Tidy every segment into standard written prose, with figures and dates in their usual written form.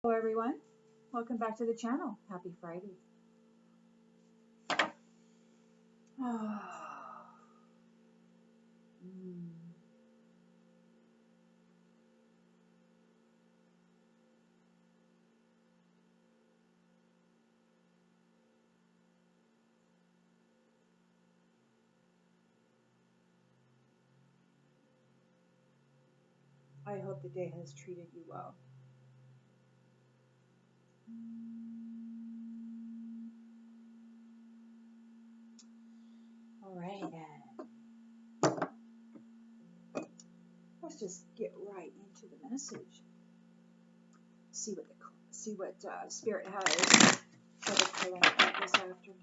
Hello everyone, welcome back to the channel. Happy Friday. I hope the day has treated you well. Alrighty then. Let's just get right into the message. See what Spirit has for the collective this afternoon.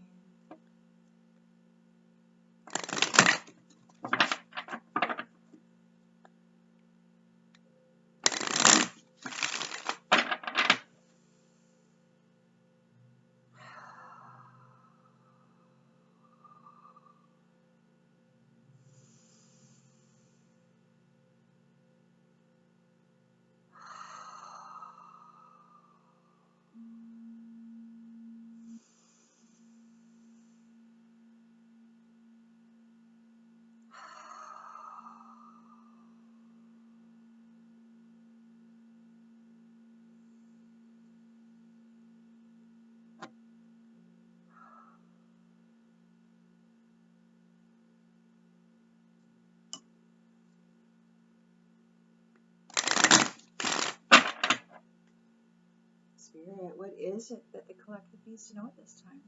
Spirit, what is it that the collective needs to know at this time?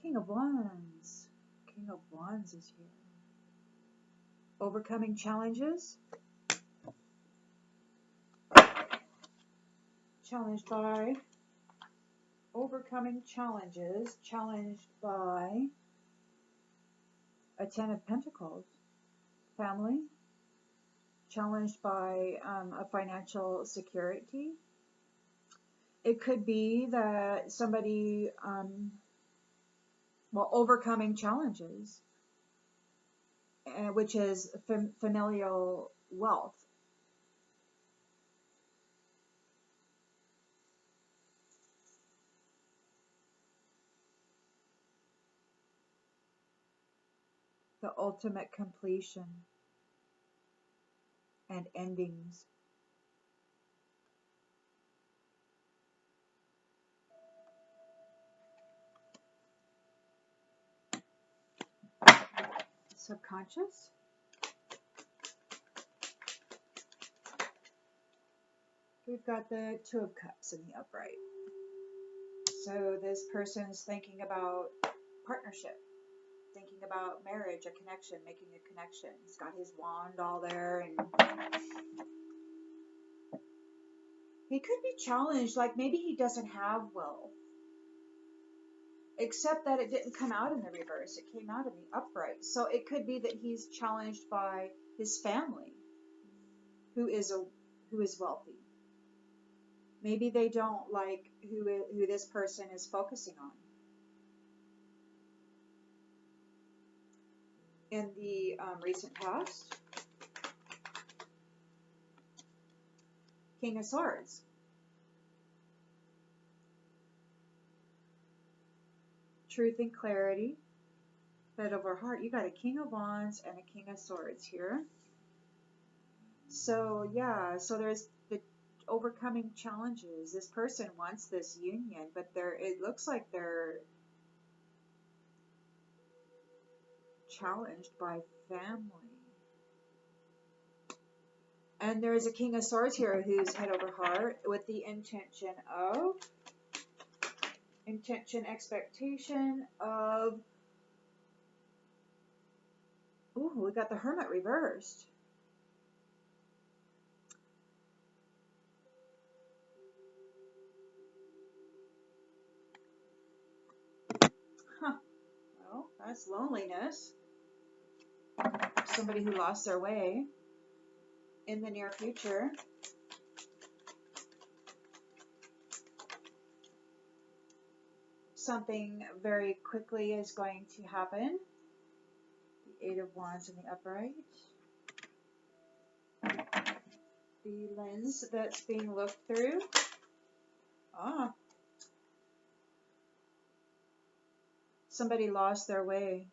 King of Wands. King of Wands is here. Overcoming challenges. Challenged by. Overcoming challenges. Challenged by a Ten of Pentacles. Family. Challenged by a financial security. It could be that somebody, overcoming challenges, which is familial wealth. The ultimate completion and endings. Subconscious. We've got the Two of Cups in the upright. So this person's thinking about partnership, thinking about marriage, a connection, making a connection. He's got his wand all there, and he could be challenged, like maybe he doesn't have wealth, except that it didn't come out in the reverse. It came out in the upright. So it could be that he's challenged by his family, who is wealthy. Maybe they don't like who this person is focusing on. In the recent past, King of Swords. Truth and clarity. Head over heart. You got a King of Wands and a King of Swords here. So yeah, so there's the overcoming challenges. This person wants this union, but it looks like they're challenged by family. And there is a King of Swords here who's head over heart with the expectation of, ooh, we got the Hermit reversed. Well, that's loneliness. Somebody who lost their way in the near future. Something very quickly is going to happen. The Eight of Wands in the upright. the lens that's being looked through. Ah, somebody lost their way.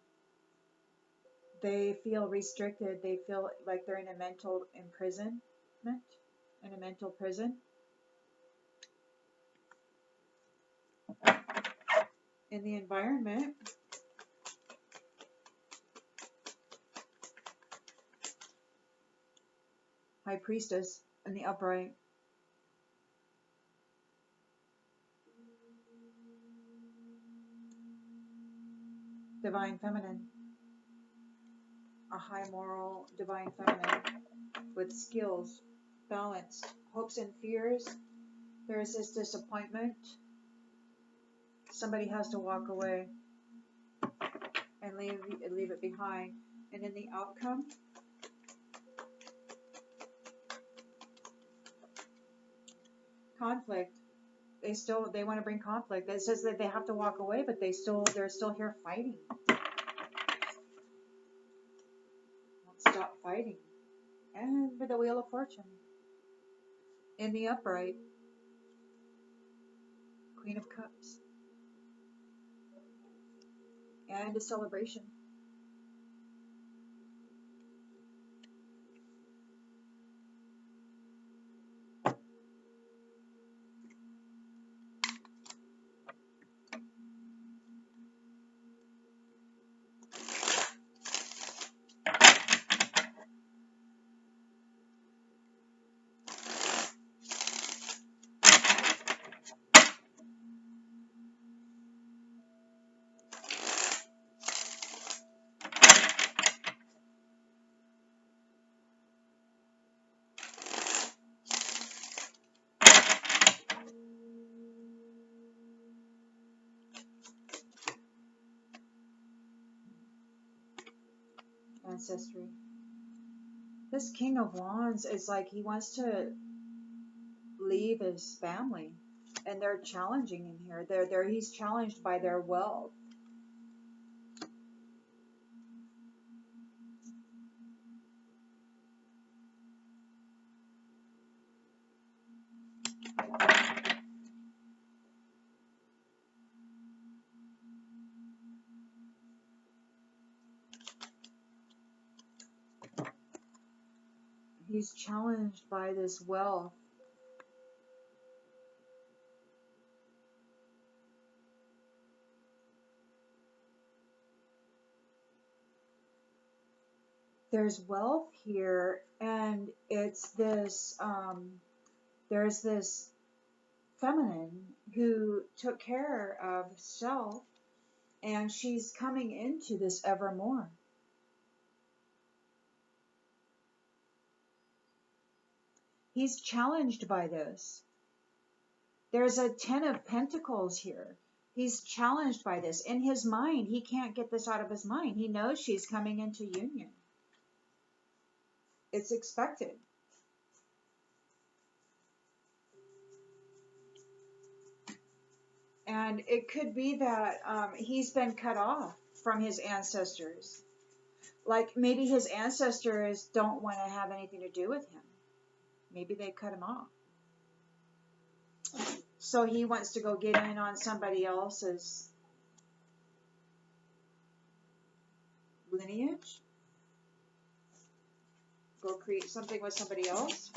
They feel restricted. They feel like they're in a mental imprisonment, in a mental prison. In the environment, High Priestess in the upright. Divine Feminine. A high moral Divine Feminine with skills, balanced, hopes and fears. There is this disappointment. Somebody has to walk away and leave it behind. And in the outcome, conflict. They want to bring conflict. It says that they have to walk away, but they're still here fighting. Won't stop fighting. And for the Wheel of Fortune. In the upright, Queen of Cups. And a celebration. Ancestry. This King of Wands is like he wants to leave his family, and they're challenging him here. He's challenged by their wealth. He's challenged by this wealth. There's wealth here, and it's this, there's this feminine who took care of self, and she's coming into this evermore. He's challenged by this. There's a 10 of Pentacles here. He's challenged by this. In his mind, he can't get this out of his mind. He knows she's coming into union. It's expected. And it could be that he's been cut off from his ancestors. Like maybe his ancestors don't want to have anything to do with him. Maybe they cut him off. So he wants to go get in on somebody else's lineage. Go create something with somebody else.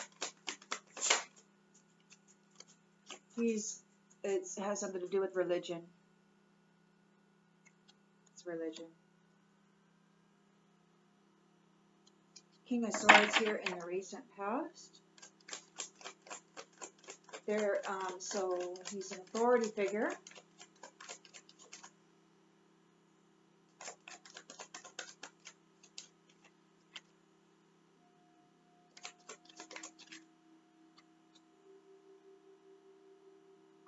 It has something to do with religion. It's religion. King of Swords here in the recent past. So he's an authority figure.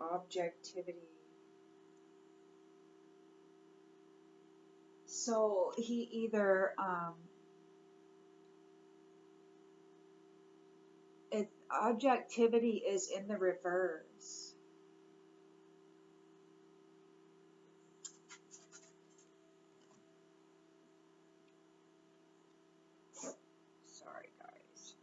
Objectivity. So he either objectivity is in the reverse. Sorry, guys.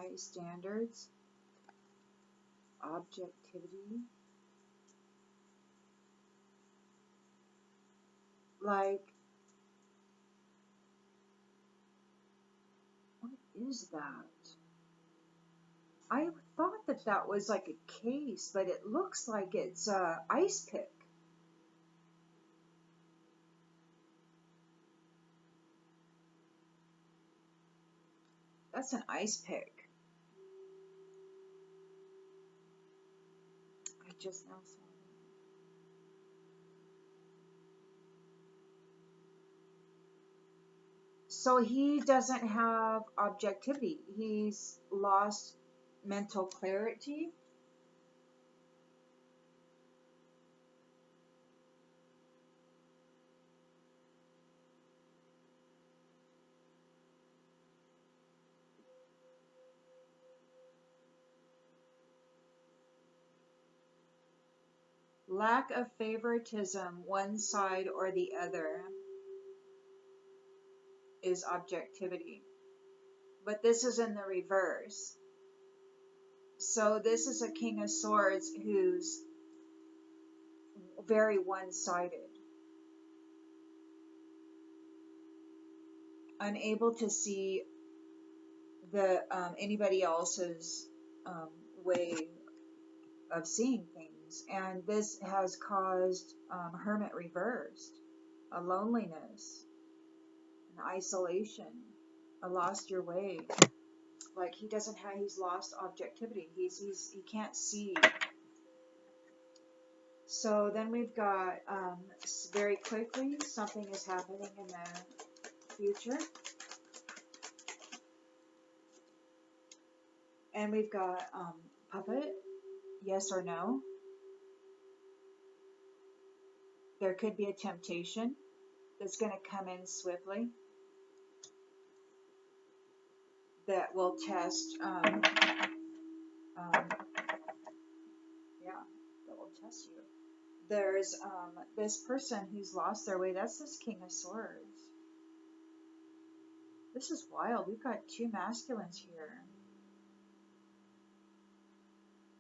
high standards, objectivity. Like, what is that? I thought that that was like a case, but it looks like it's a ice pick. That's an ice pick. I just now saw it. So he doesn't have objectivity. He's lost mental clarity. Lack of favoritism, one side or the other, is objectivity. But this is in the reverse. So this is a King of Swords who's very one-sided, unable to see the anybody else's way of seeing things, and this has caused hermit reversed, a loneliness, an isolation, a lost your way. Like he doesn't have, he's lost objectivity. He can't see. So then we've got very quickly something is happening in the future, and we've got puppet, yes or no. There could be a temptation that's going to come in swiftly that will test, yeah, that will test you. There's this person who's lost their way. That's this King of Swords. This is wild. We've got two masculines here.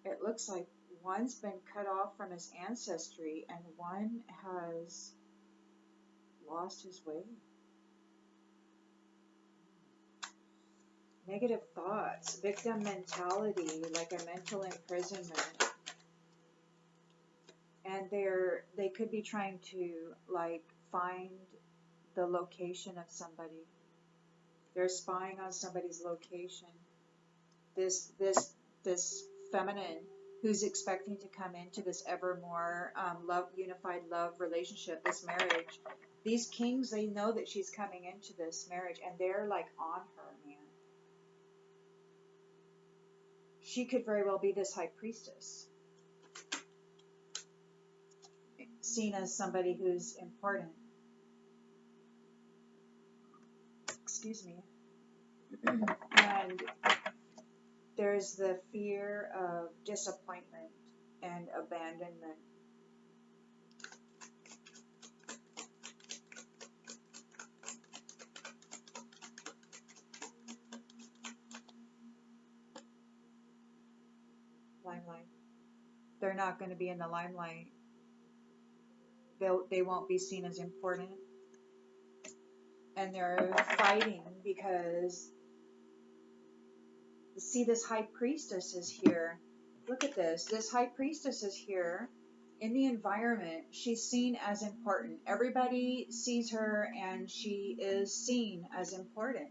It looks like one's been cut off from his ancestry and one has lost his way. Negative thoughts, victim mentality, like a mental imprisonment. And they could be trying to like find the location of somebody. They're spying on somebody's location. This feminine who's expecting to come into this ever more unified love relationship, this marriage. These kings, they know that she's coming into this marriage, and they're like on her, man. She could very well be this high priestess, seen as somebody who's important. Excuse me. And there's the fear of disappointment and abandonment. Limelight. They're not going to be in the limelight. They won't be seen as important. And they're fighting because, see, this high priestess is here. Look at this. This high priestess is here in the environment. She's seen as important. Everybody sees her and she is seen as important.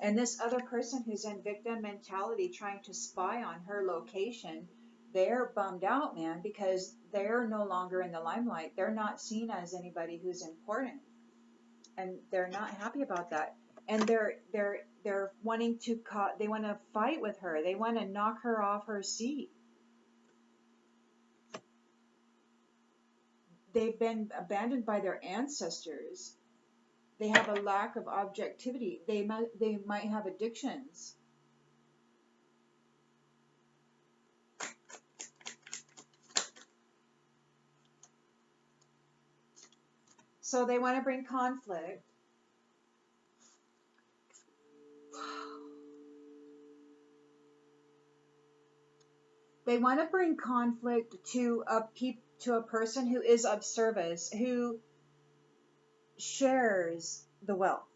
And this other person who's in victim mentality trying to spy on her location, they're bummed out, man, because they're no longer in the limelight. They're not seen as anybody who's important. And they're not happy about that. And they're wanting to they want to fight with her. They want to knock her off her seat. They've been abandoned by their ancestors. They have a lack of objectivity. They might have addictions. So they want to bring conflict. They want to bring conflict to a person who is of service, who shares the wealth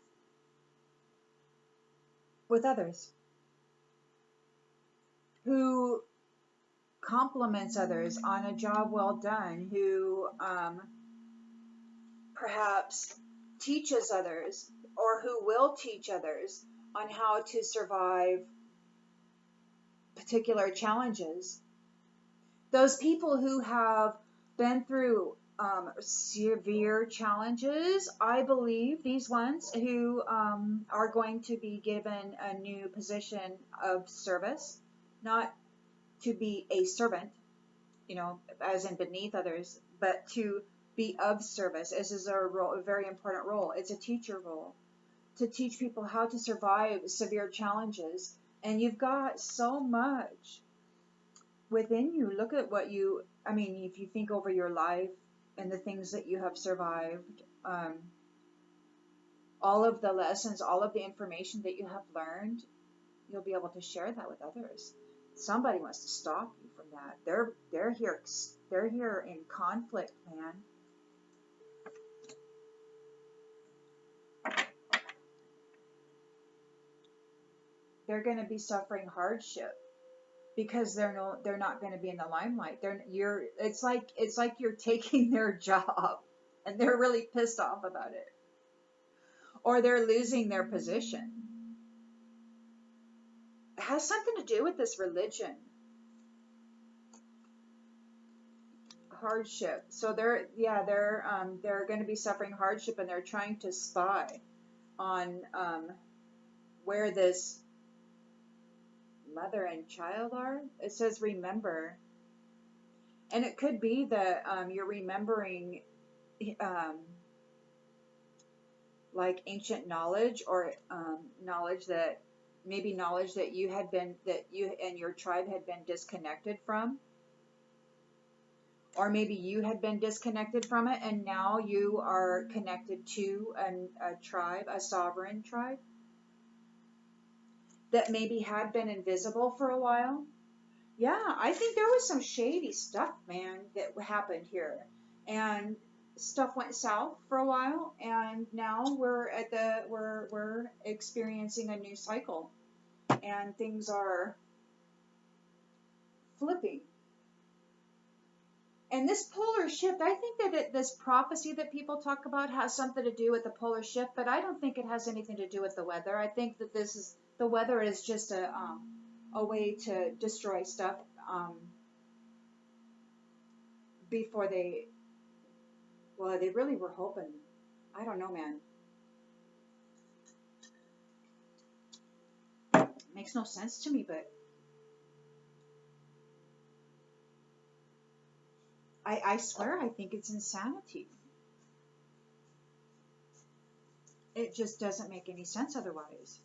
with others, who compliments others on a job well done, who perhaps teaches others, or who will teach others on how to survive particular challenges. Those people who have been through severe challenges, I believe these ones who are going to be given a new position of service, not to be a servant, as in beneath others, but to be of service. This is a very important role. It's a teacher role, to teach people how to survive severe challenges. And you've got so much within you. Look at if you think over your life and the things that you have survived, all of the lessons, all of the information that you have learned, you'll be able to share that with others. Somebody wants to stop you from that. They're here in conflict, man. They're going to be suffering hardship because they're not going to be in the limelight. It's like you're taking their job, and they're really pissed off about it, or they're losing their position. It has something to do with this religion. Hardship. So they're going to be suffering hardship, and they're trying to spy on where this mother and child are. It says remember, and it could be that you're remembering like ancient knowledge, or knowledge that you and your tribe had been disconnected from, or maybe you had been disconnected from it, and now you are connected to a tribe, a sovereign tribe that maybe had been invisible for a while. Yeah, I think there was some shady stuff, man, that happened here, and stuff went south for a while, and now we're experiencing a new cycle, and things are flipping. And this polar shift, I think that this prophecy that people talk about has something to do with the polar shift, but I don't think it has anything to do with the weather. I think that the weather is just a way to destroy stuff before they really were hoping. I don't know, man. It makes no sense to me, but I swear I think it's insanity. It just doesn't make any sense otherwise.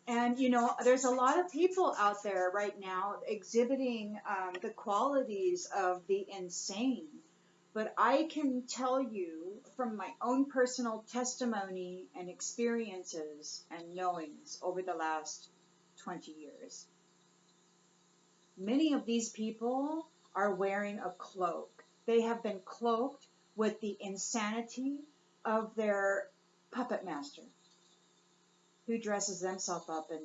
And, there's a lot of people out there right now exhibiting the qualities of the insane. But I can tell you from my own personal testimony and experiences and knowings over the last 20 years, many of these people are wearing a cloak. They have been cloaked with the insanity of their puppet master, who dresses themselves up, and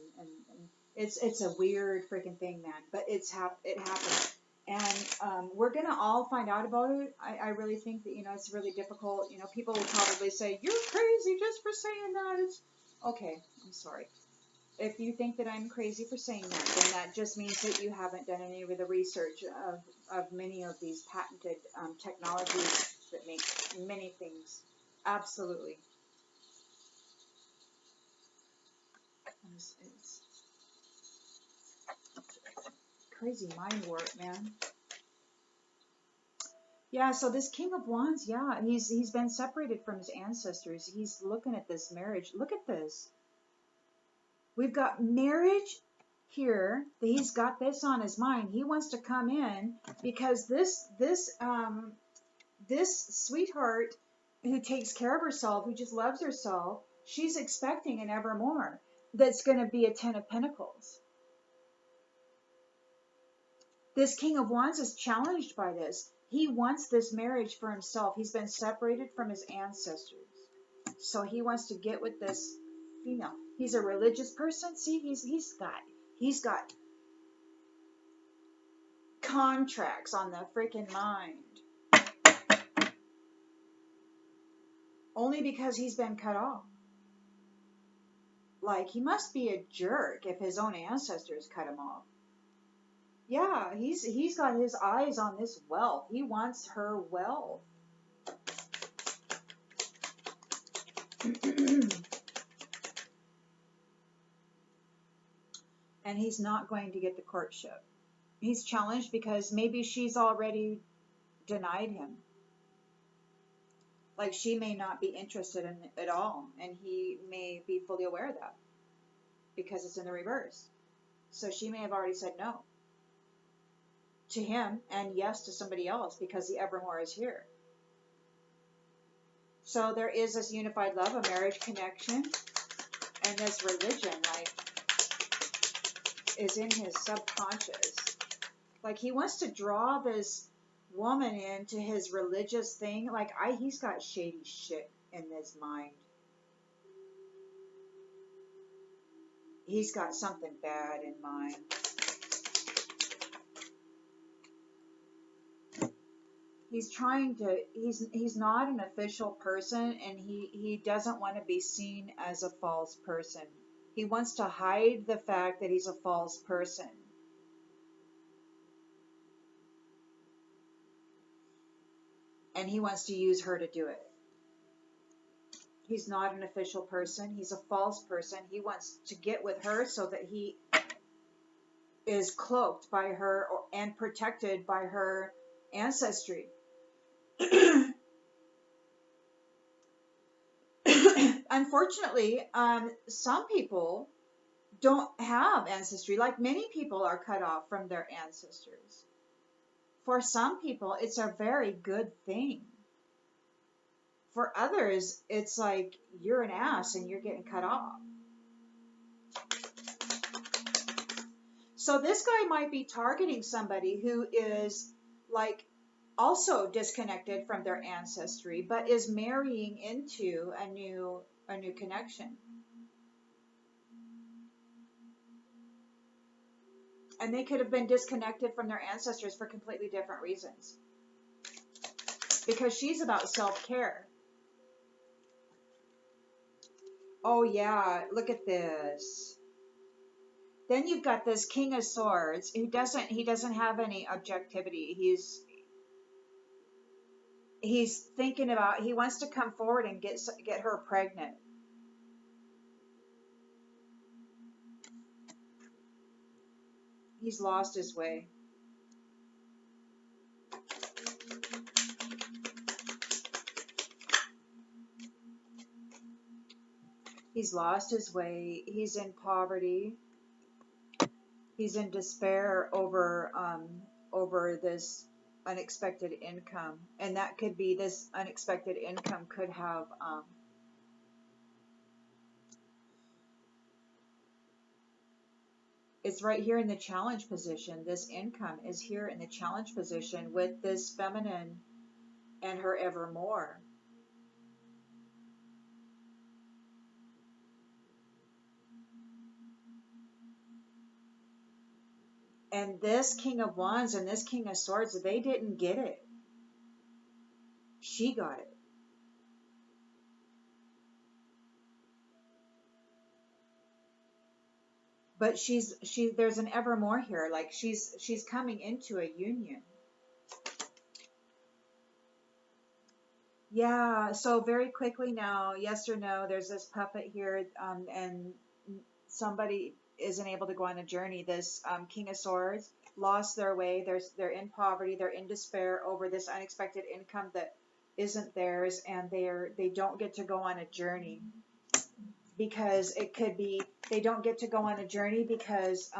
it's a weird freaking thing, man. But it happens, and we're gonna all find out about it. I really think that it's really difficult. People will probably say you're crazy just for saying that. It's okay. I'm sorry. If you think that I'm crazy for saying that, then that just means that you haven't done any of the research of many of these patented technologies that make many things. Absolutely. It's crazy mind work, man. Yeah, so this King of Wands, yeah, he's been separated from his ancestors. He's looking at this marriage. Look at this. We've got marriage here. He's got this on his mind. He wants to come in because this sweetheart who takes care of herself, who just loves herself, she's expecting an evermore that's going to be a 10 of Pentacles. This King of Wands is challenged by this. He wants this marriage for himself. He's been separated from his ancestors. So he wants to get with this female. He's a religious person. See, he's got contracts on the freaking mind. Only because he's been cut off. Like, he must be a jerk if his own ancestors cut him off. Yeah, he's got his eyes on this wealth. He wants her wealth. And he's not going to get the courtship. He's challenged because maybe she's already denied him. Like, she may not be interested in it at all, and he may be fully aware of that because it's in the reverse. So she may have already said no to him and yes to somebody else because the evermore is here. So there is this unified love, a marriage connection, and this religion, like, is in his subconscious. Like, he wants to draw this woman into his religious thing. Like, he's got shady shit in his mind. He's got something bad in mind. He's trying to, he's not an official person, and he doesn't want to be seen as a false person. He wants to hide the fact that he's a false person. And he wants to use her to do it. He's not an official person. He's a false person. He wants to get with her so that he is cloaked by her and protected by her ancestry. Unfortunately, some people don't have ancestry. Like, many people are cut off from their ancestors. For some people, it's a very good thing. For others, it's like, you're an ass and you're getting cut off. So this guy might be targeting somebody who is, like, also disconnected from their ancestry, but is marrying into a new connection. And they could have been disconnected from their ancestors for completely different reasons. Because she's about self-care. Oh yeah, look at this. Then you've got this King of Swords who doesn't have any objectivity. He's thinking about, he wants to come forward and get her pregnant. He's lost his way. He's lost his way. He's in poverty. He's in despair over this unexpected income, and that could be, this unexpected income could have it's right here in the challenge position. This income is here in the challenge position with this feminine and her evermore. And this King of Wands and this King of Swords, they didn't get it. She got it. But there's an evermore here. Like, she's coming into a union. Yeah, so very quickly now, yes or no, there's this puppet here, and somebody isn't able to go on a journey. This King of Swords lost their way. They're in poverty. They're in despair over this unexpected income that isn't theirs, and they don't get to go on a journey because it could be they don't get to go on a journey because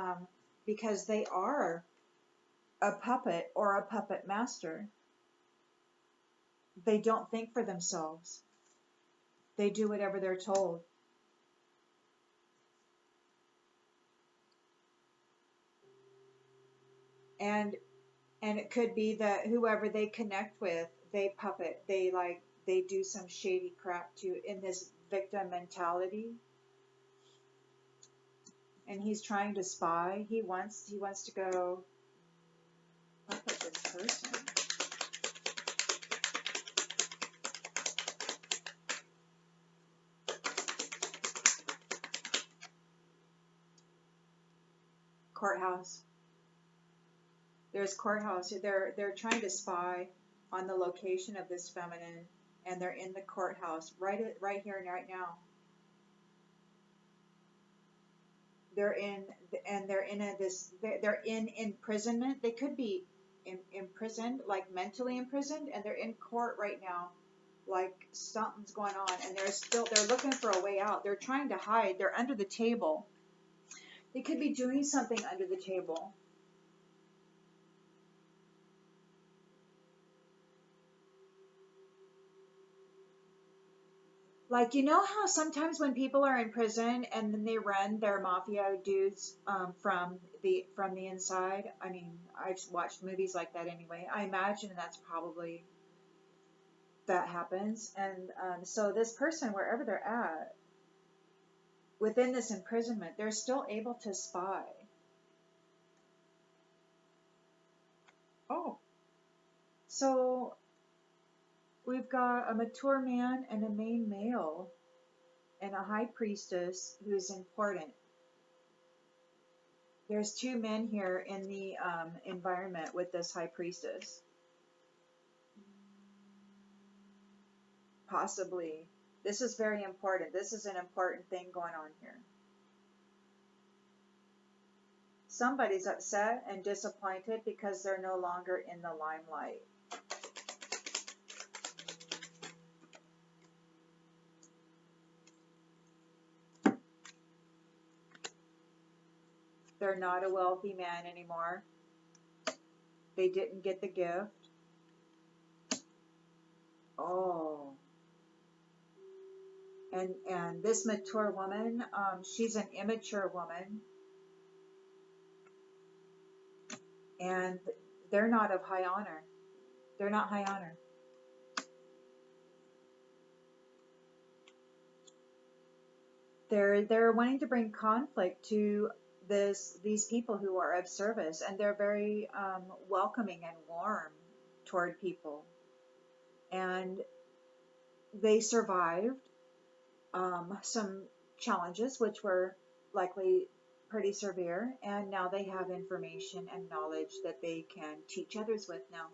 they are a puppet or a puppet master. They don't think for themselves. They do whatever they're told. And it could be that whoever they connect with, they puppet. They do some shady crap to in this victim mentality. And he's trying to spy. He wants to go puppet this person. Courthouse. There's courthouse. They're trying to spy on the location of this feminine, and they're in the courthouse right here and right now. They're in imprisonment. They could be imprisoned, like mentally imprisoned, and they're in court right now, like something's going on, and they're looking for a way out. They're trying to hide. They're under the table. They could be doing something under the table. Like, you know how sometimes when people are in prison and then they run their mafia dudes from the inside? I mean, I've watched movies like that anyway. I imagine that's probably that happens. And so this person, wherever they're at, within this imprisonment, they're still able to spy. Oh, so we've got a mature man and a main male and a high priestess who's important. There's two men here in the environment with this high priestess. Possibly. This is very important. This is an important thing going on here. Somebody's upset and disappointed because they're no longer in the limelight. They're not a wealthy man anymore. They didn't get the gift. Oh. And this mature woman, she's an immature woman. And they're not of high honor. They're not high honor. They're wanting to bring conflict to these people who are of service, and they're very welcoming and warm toward people. And they survived some challenges, which were likely pretty severe, and now they have information and knowledge that they can teach others with now.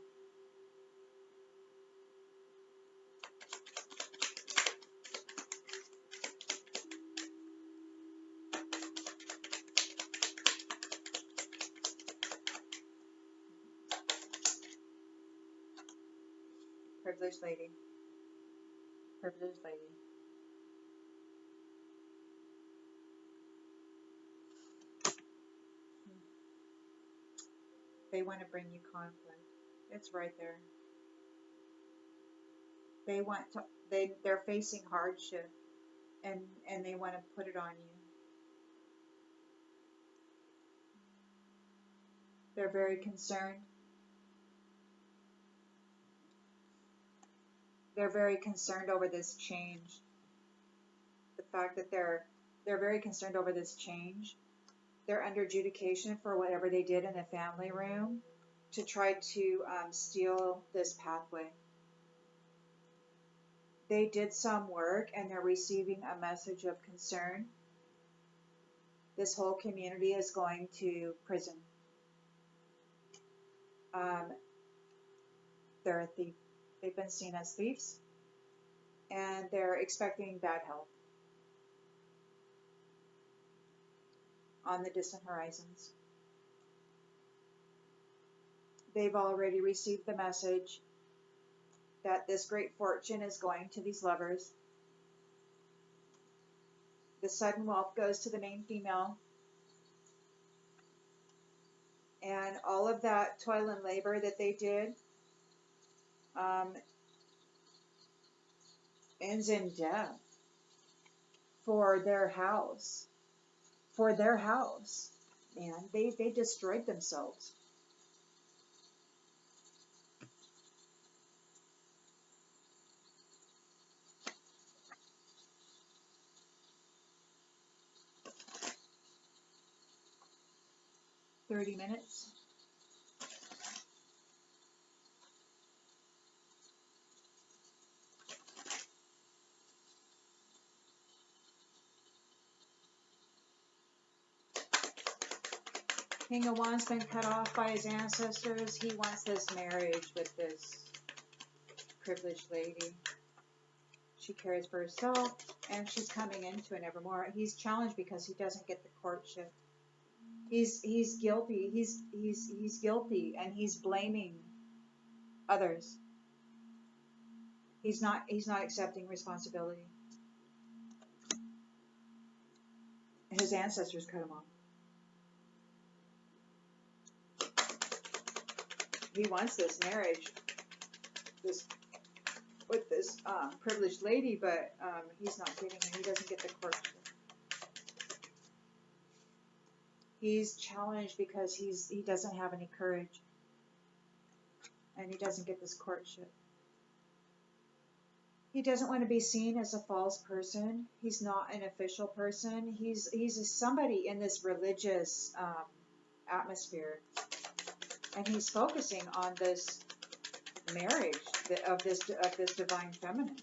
Privileged lady. Privileged lady. They want to bring you conflict. It's right there. They want to. They're facing hardship, and they want to put it on you. They're very concerned. They're very concerned over this change. The fact that they're very concerned over this change. They're under adjudication for whatever they did in the family room to try to steal this pathway. They did some work and they're receiving a message of concern. This whole community is going to prison. They're a thief. They've been seen as thieves, and they're expecting bad health on the distant horizons. They've already received the message that this great fortune is going to these lovers. the sudden wealth goes to the main female, and all of that toil and labor that they did um, ends in death for their house. For their house. Man, they destroyed themselves. $30. King of Wands been cut off by his ancestors. He wants this marriage with this privileged lady. She cares for herself, and she's coming into it evermore. He's challenged because he doesn't get the courtship. He's guilty. He's guilty, and he's blaming others. He's not accepting responsibility. His ancestors cut him off. He wants this marriage, with this privileged lady, but he's not getting it. He doesn't get the courtship. He's challenged because he doesn't have any courage, and he doesn't get this courtship. He doesn't want to be seen as a false person. He's not an official person. He's somebody in this religious atmosphere, and he's focusing on this marriage of this divine feminine.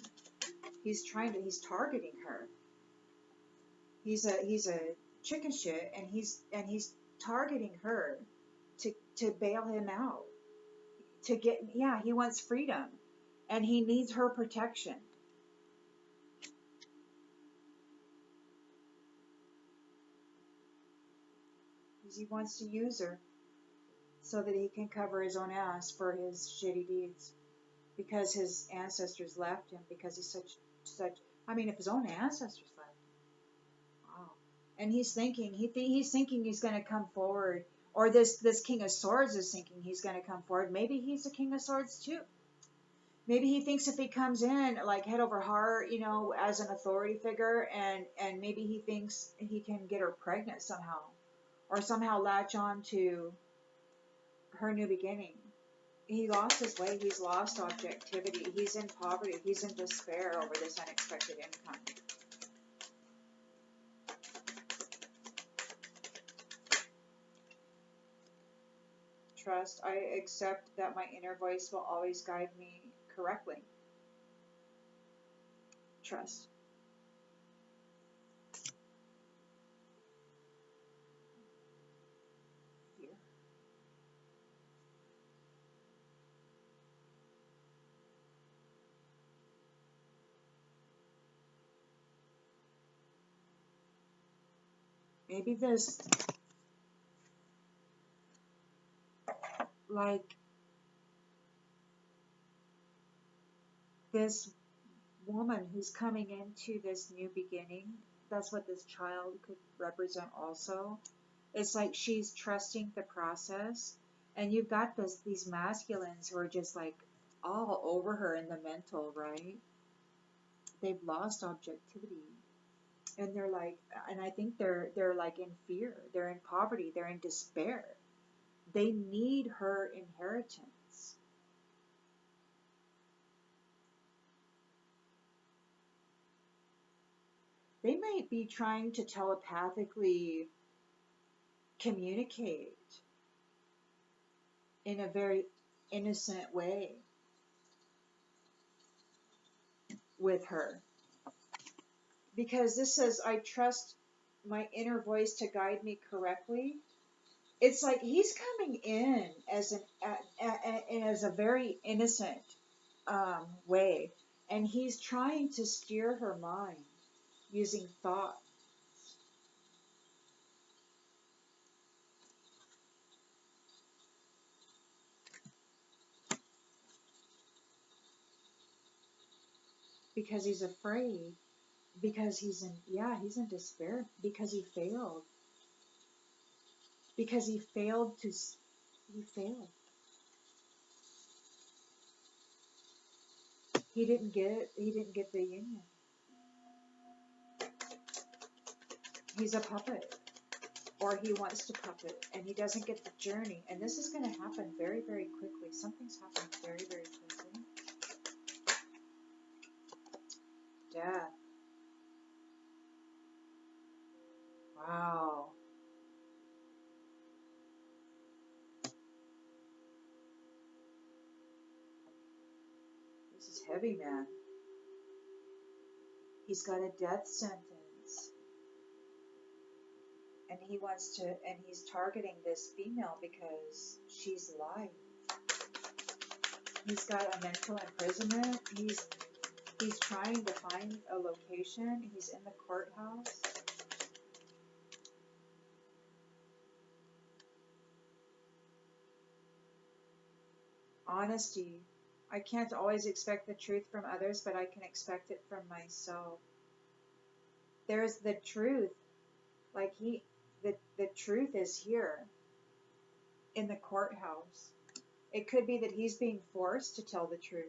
He's targeting her. He's a chicken shit, and he's targeting her to bail him out. He wants freedom, and he needs her protection. Because he wants to use her so that he can cover his own ass for his shitty deeds. Because his ancestors left him, because he's if his own ancestors left him. Wow. And he's thinking he's going to come forward, or this King of Swords is thinking he's going to come forward. Maybe he's a King of Swords too. Maybe he thinks if he comes in like head over heart, as an authority figure, and maybe he thinks he can get her pregnant somehow, or somehow latch on to her new beginning. He lost his way. He's lost objectivity. He's in poverty. He's in despair over this unexpected income. Trust. I accept that my inner voice will always guide me correctly. Trust. Fear. Maybe this, like, this woman who's coming into this new beginning, that's what this child could represent also. It's like she's trusting the process, and you've got these masculines who are just like all over her in the mental, right? They've lost objectivity, and they're like, and I think they're like in fear, they're in poverty, they're in despair. They need her inheritance. They might be trying to telepathically communicate in a very innocent way with her. Because this says, I trust my inner voice to guide me correctly. It's like he's coming in as a very innocent way, and he's trying to steer her mind using thought. Because he's afraid because he's in despair because he failed. Because he failed. He failed. He didn't get the union. He's a puppet. Or he wants to puppet, and he doesn't get the journey. And this is going to happen very, very quickly. Something's happening very, very quickly. Death. Wow. This is heavy, man. He's got a death sentence. And he's targeting this female because she's live. He's got a mental imprisonment. He's trying to find a location. He's in the courthouse. Honesty. I can't always expect the truth from others, but I can expect it from myself. There's the truth. Like the truth is here in the courthouse. It could be that he's being forced to tell the truth.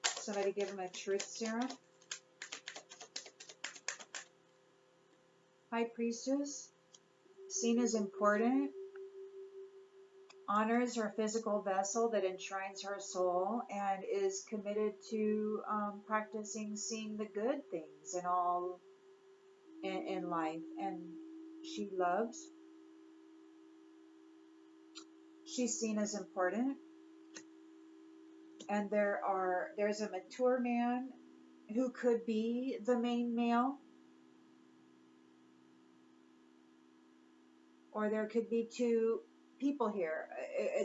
Somebody give him a truth serum. High Priestess, seen as important, honors her physical vessel that enshrines her soul and is committed to practicing seeing the good things in all in life. And she loves. She's seen as important. And there's a mature man who could be the main male. Or there could be two people here.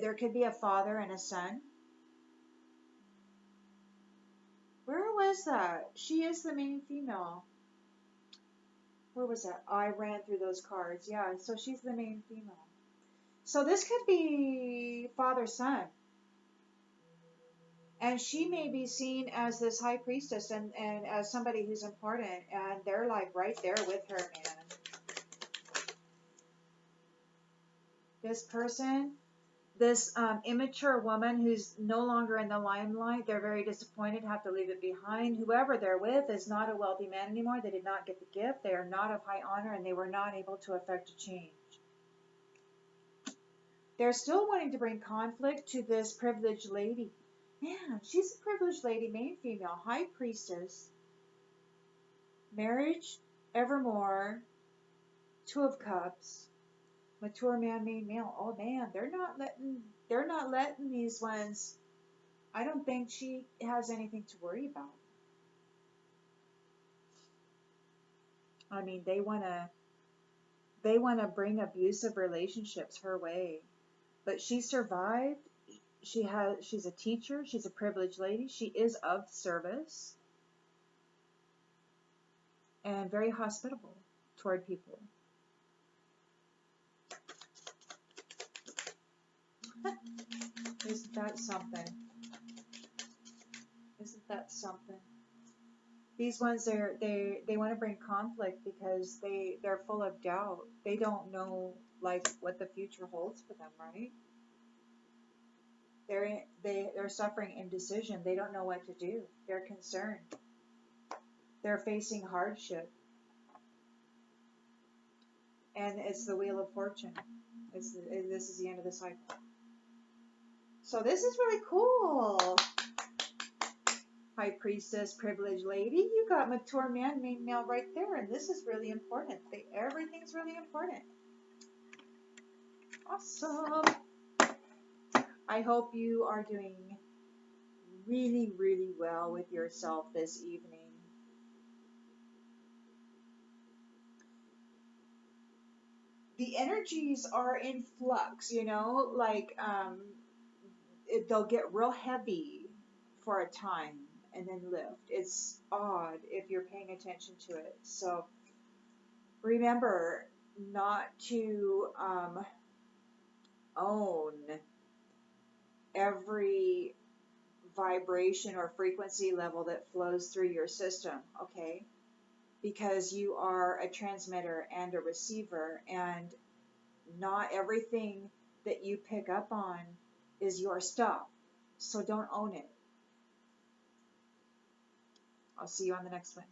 There could be a father and a son. Where was that? She is the main female. Where was that? I ran through those cards. Yeah, so she's the main female. So this could be father-son. And she may be seen as this high priestess and as somebody who's important. And they're like right there with her, man. This person, this immature woman who's no longer in the limelight, they're very disappointed, have to leave it behind. Whoever they're with is not a wealthy man anymore. They did not get the gift. They are not of high honor, and they were not able to effect a change. They're still wanting to bring conflict to this privileged lady. Man, she's a privileged lady, main female, high priestess, marriage, evermore, 2 of cups, mature man, main male. Oh man, they're not letting these ones. I don't think she has anything to worry about. I mean, they wanna bring abusive relationships her way, but she survived. She's a teacher. She's a privileged lady. She is of service and very hospitable toward people. Isn't that something? Isn't that something? These ones, they want to bring conflict because they're full of doubt. They don't know like what the future holds for them, right? They're suffering indecision. They don't know what to do. They're concerned. They're facing hardship. And it's the Wheel of Fortune. This is the end of the cycle. So this is really cool. High Priestess, privileged lady. You got mature man, main male right there. And this is really important. Everything's really important. Awesome. I hope you are doing really, really well with yourself this evening. The energies are in flux, like they'll get real heavy for a time and then lift. It's odd if you're paying attention to it. So remember not to own every vibration or frequency level that flows through your system, okay? Because you are a transmitter and a receiver, and not everything that you pick up on is your stuff. So don't own it. I'll see you on the next one.